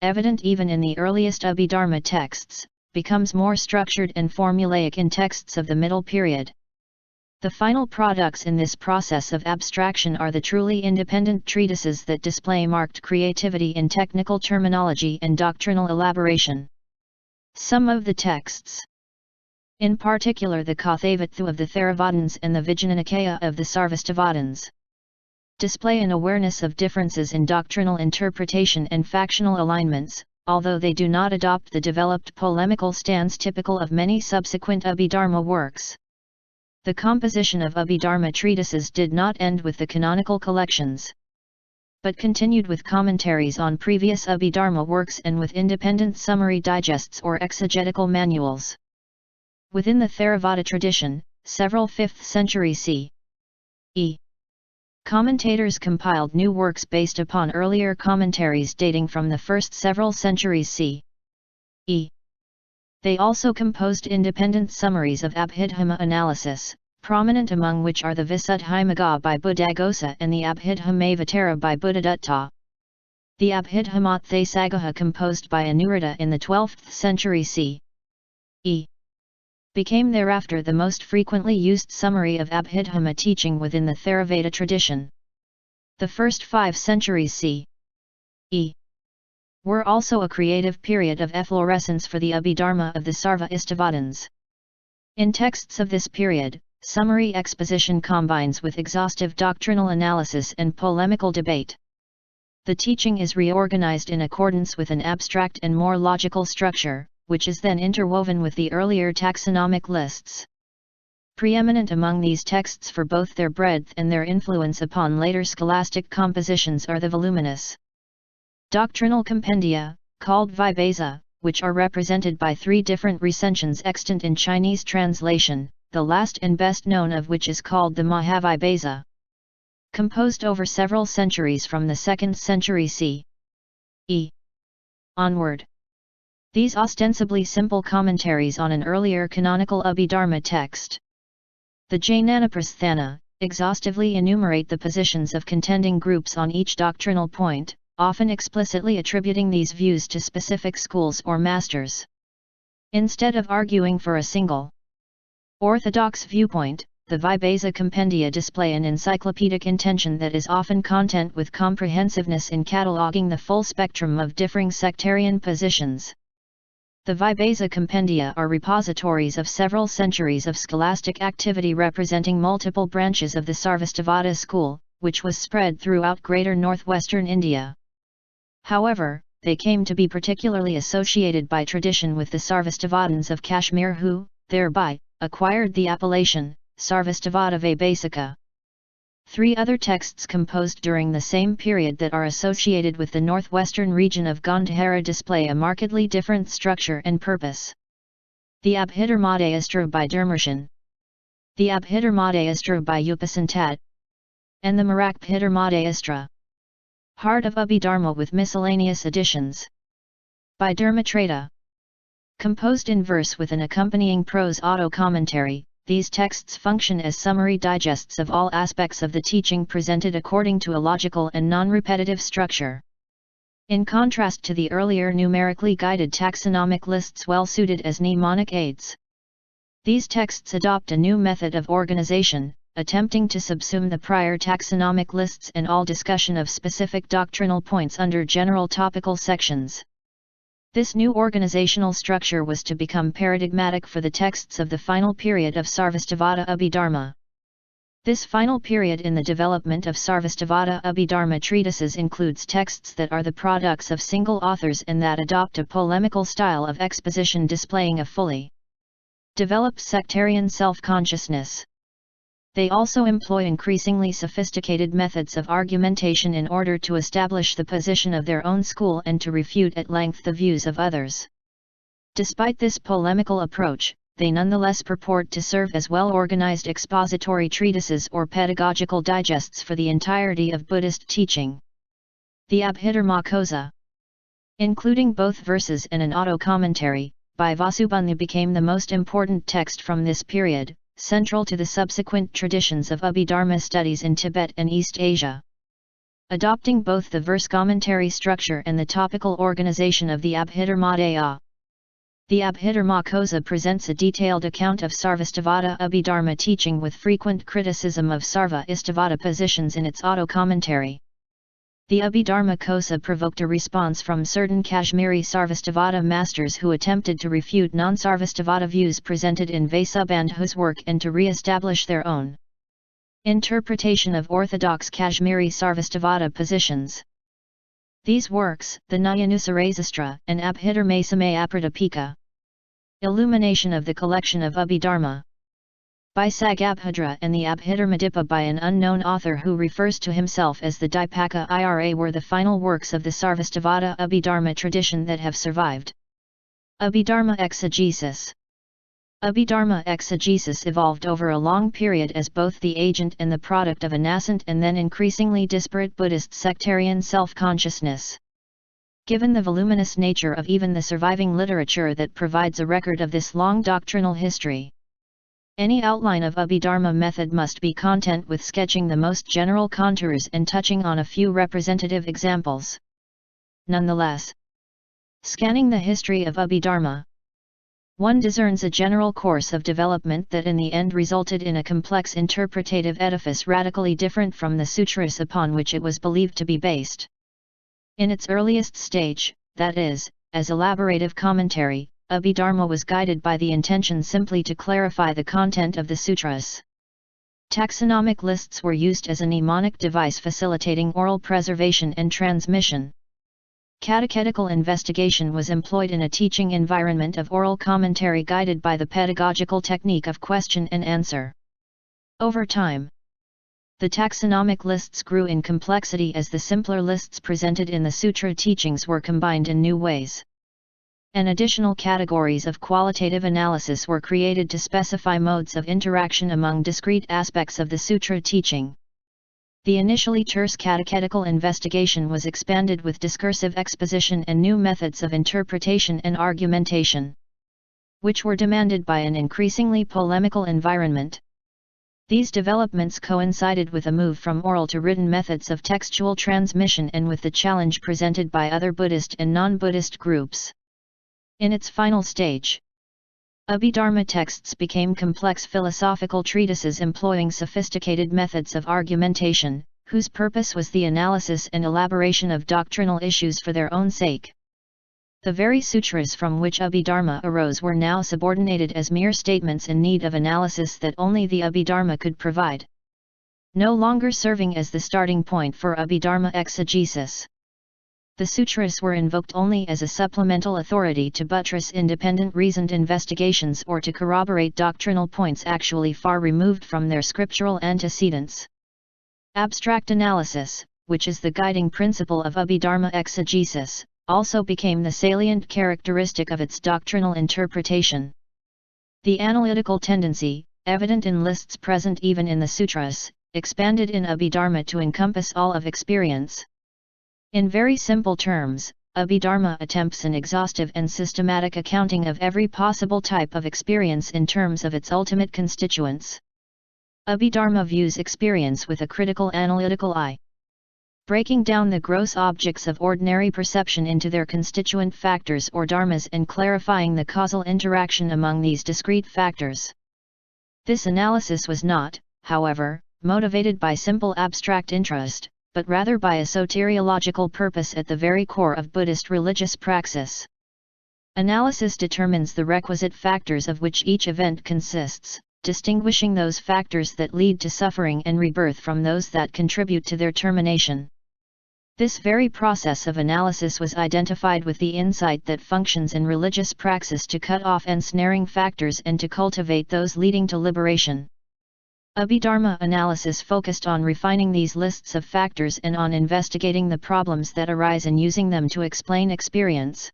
evident even in the earliest Abhidharma texts, becomes more structured and formulaic in texts of the Middle Period. The final products in this process of abstraction are the truly independent treatises that display marked creativity in technical terminology and doctrinal elaboration. Some of the texts, in particular the Kauthavathu of the Theravadins and the Vijnanakaya of the Sarvastivadins, display an awareness of differences in doctrinal interpretation and factional alignments, although they do not adopt the developed polemical stance typical of many subsequent Abhidharma works. The composition of Abhidharma treatises did not end with the canonical collections, but continued with commentaries on previous Abhidharma works and with independent summary digests or exegetical manuals. Within the Theravada tradition, several 5th century C.E. commentators compiled new works based upon earlier commentaries dating from the first several centuries C.E. They also composed independent summaries of Abhidharma analysis, prominent among which are the Visuddhimagga by Buddhaghosa and the Abhidharmavatara by Buddhadutta. The Abhidharmathasagaha composed by Anuruddha in the 12th century C.E. became thereafter the most frequently used summary of Abhidharma teaching within the Theravada tradition. The first 5 centuries C.E. were also a creative period of efflorescence for the Abhidharma of the Sarva Istivadins. In texts of this period, summary exposition combines with exhaustive doctrinal analysis and polemical debate. The teaching is reorganized in accordance with an abstract and more logical structure, which is then interwoven with the earlier taxonomic lists. Preeminent among these texts for both their breadth and their influence upon later scholastic compositions are the voluminous doctrinal compendia, called Vibhasa, which are represented by 3 different recensions extant in Chinese translation, the last and best known of which is called the Mahavibhasa. Composed over several centuries from the 2nd century C.E. onward. These ostensibly simple commentaries on an earlier canonical Abhidharma text, the Jnanaprasthana, exhaustively enumerate the positions of contending groups on each doctrinal point, often explicitly attributing these views to specific schools or masters. Instead of arguing for a single orthodox viewpoint, the Vibhasa compendia display an encyclopedic intention that is often content with comprehensiveness in cataloguing the full spectrum of differing sectarian positions. The Vibhasa compendia are repositories of several centuries of scholastic activity representing multiple branches of the Sarvastivada school, which was spread throughout greater northwestern India. However, they came to be particularly associated by tradition with the Sarvastivadins of Kashmir who, thereby, acquired the appellation, Sarvastivada Vaibhasika. 3 other texts composed during the same period that are associated with the northwestern region of Gandhara display a markedly different structure and purpose. The Abhidharmadayastra by Dharmarshan, the Abhidharmadayastra by Upasantat, and the Marakbhidharmadayastra, Heart of Abhidharma with miscellaneous additions, by Dharmatrata. Composed in verse with an accompanying prose auto-commentary, these texts function as summary digests of all aspects of the teaching presented according to a logical and non-repetitive structure. In contrast to the earlier numerically guided taxonomic lists well suited as mnemonic aids, these texts adopt a new method of organization, attempting to subsume the prior taxonomic lists and all discussion of specific doctrinal points under general topical sections. This new organizational structure was to become paradigmatic for the texts of the final period of Sarvastivada Abhidharma. This final period in the development of Sarvastivada Abhidharma treatises includes texts that are the products of single authors and that adopt a polemical style of exposition displaying a fully developed sectarian self-consciousness. They also employ increasingly sophisticated methods of argumentation in order to establish the position of their own school and to refute at length the views of others. Despite this polemical approach, they nonetheless purport to serve as well-organized expository treatises or pedagogical digests for the entirety of Buddhist teaching. The Abhidharma Kosa, including both verses and an auto-commentary, by Vasubandhu became the most important text from this period, central to the subsequent traditions of Abhidharma studies in Tibet and East Asia. adopting both the verse commentary structure and the topical organization of the Abhidharma. The Abhidharma Kosa presents a detailed account of Sarvastivada Abhidharma teaching with frequent criticism of Sarva Istivada positions in its auto-commentary. The Abhidharma Kosa provoked a response from certain Kashmiri Sarvastivada masters who attempted to refute non-Sarvastivada views presented in Vasubandhu's work and to re-establish their own interpretation of orthodox Kashmiri Sarvastivada positions. These works, the Nyayanusarasastra and Abhidharmasamaya Pradipika, illumination of the collection of Abhidharma by Sagabhadra and the Abhidharmadipa by an unknown author who refers to himself as the Dipaka Ira, were the final works of the Sarvastivada Abhidharma tradition that have survived. Abhidharma exegesis. Abhidharma exegesis evolved over a long period as both the agent and the product of a nascent and then increasingly disparate Buddhist sectarian self-consciousness. Given the voluminous nature of even the surviving literature that provides a record of this long doctrinal history, any outline of Abhidharma method must be content with sketching the most general contours and touching on a few representative examples. Nonetheless, scanning the history of Abhidharma, one discerns a general course of development that in the end resulted in a complex interpretative edifice radically different from the sutras upon which it was believed to be based. In its earliest stage, that is, as elaborative commentary, Abhidharma was guided by the intention simply to clarify the content of the sutras. Taxonomic lists were used as a mnemonic device facilitating oral preservation and transmission. Catechetical investigation was employed in a teaching environment of oral commentary guided by the pedagogical technique of question and answer. Over time, the taxonomic lists grew in complexity as the simpler lists presented in the sutra teachings were combined in new ways. And additional categories of qualitative analysis were created to specify modes of interaction among discrete aspects of the sutra teaching. The initially terse catechetical investigation was expanded with discursive exposition and new methods of interpretation and argumentation, which were demanded by an increasingly polemical environment. These developments coincided with a move from oral to written methods of textual transmission and with the challenge presented by other Buddhist and non-Buddhist groups. In its final stage, Abhidharma texts became complex philosophical treatises employing sophisticated methods of argumentation, whose purpose was the analysis and elaboration of doctrinal issues for their own sake. The very sutras from which Abhidharma arose were now subordinated as mere statements in need of analysis that only the Abhidharma could provide, no longer serving as the starting point for Abhidharma exegesis. The sutras were invoked only as a supplemental authority to buttress independent reasoned investigations or to corroborate doctrinal points actually far removed from their scriptural antecedents. Abstract analysis, which is the guiding principle of Abhidharma exegesis, also became the salient characteristic of its doctrinal interpretation. The analytical tendency, evident in lists present even in the sutras, expanded in Abhidharma to encompass all of experience. In very simple terms, Abhidharma attempts an exhaustive and systematic accounting of every possible type of experience in terms of its ultimate constituents. Abhidharma views experience with a critical analytical eye, breaking down the gross objects of ordinary perception into their constituent factors or dharmas and clarifying the causal interaction among these discrete factors. This analysis was not, however, motivated by simple abstract interest, but rather by a soteriological purpose at the very core of Buddhist religious praxis. Analysis determines the requisite factors of which each event consists, distinguishing those factors that lead to suffering and rebirth from those that contribute to their termination. This very process of analysis was identified with the insight that functions in religious praxis to cut off ensnaring factors and to cultivate those leading to liberation. Abhidharma analysis focused on refining these lists of factors and on investigating the problems that arise in using them to explain experience.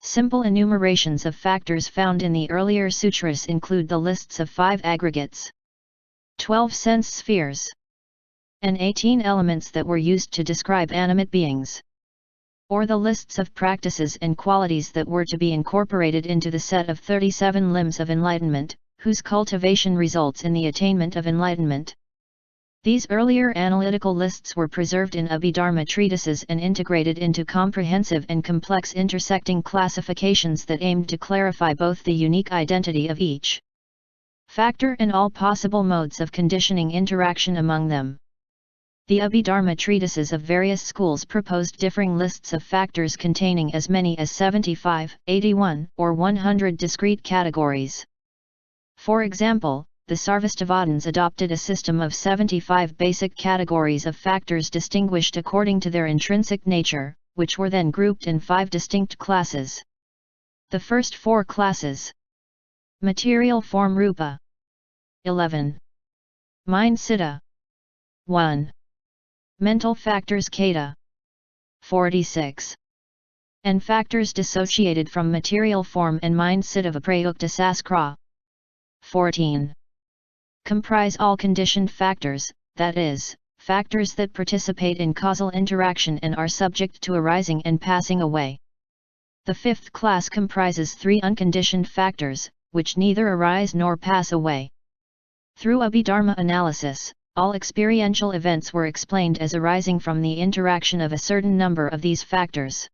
Simple enumerations of factors found in the earlier sutras include the lists of 5 aggregates, 12 sense spheres, and 18 elements that were used to describe animate beings, or the lists of practices and qualities that were to be incorporated into the set of 37 limbs of enlightenment, whose cultivation results in the attainment of enlightenment. These earlier analytical lists were preserved in Abhidharma treatises and integrated into comprehensive and complex intersecting classifications that aimed to clarify both the unique identity of each factor and all possible modes of conditioning interaction among them. The Abhidharma treatises of various schools proposed differing lists of factors containing as many as 75, 81, or 100 discrete categories. For example, the Sarvastivadins adopted a system of 75 basic categories of factors distinguished according to their intrinsic nature, which were then grouped in 5 distinct classes. The first 4 classes: Material form Rupa 11. Mind Citta 1. Mental factors Kata 46. And factors dissociated from material form and mind Citta Viprayukta Saskra 14. Comprise all conditioned factors, that is, factors that participate in causal interaction and are subject to arising and passing away. The fifth class comprises 3 unconditioned factors, which neither arise nor pass away. Through Abhidharma analysis, all experiential events were explained as arising from the interaction of a certain number of these factors.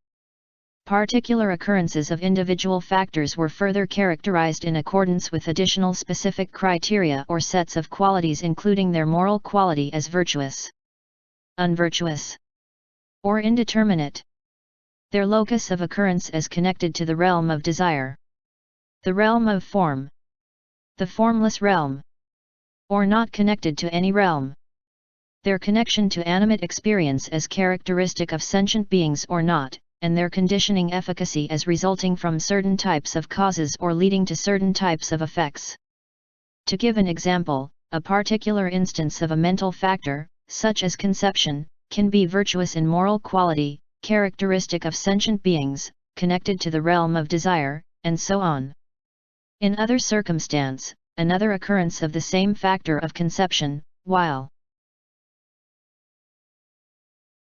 Particular occurrences of individual factors were further characterized in accordance with additional specific criteria or sets of qualities, including their moral quality as virtuous, unvirtuous, or indeterminate, their locus of occurrence as connected to the realm of desire, the realm of form, the formless realm, or not connected to any realm, their connection to animate experience as characteristic of sentient beings or not, and their conditioning efficacy as resulting from certain types of causes or leading to certain types of effects. To give an example, a particular instance of a mental factor, such as conception, can be virtuous in moral quality, characteristic of sentient beings, connected to the realm of desire, and so on. In other circumstance, another occurrence of the same factor of conception, while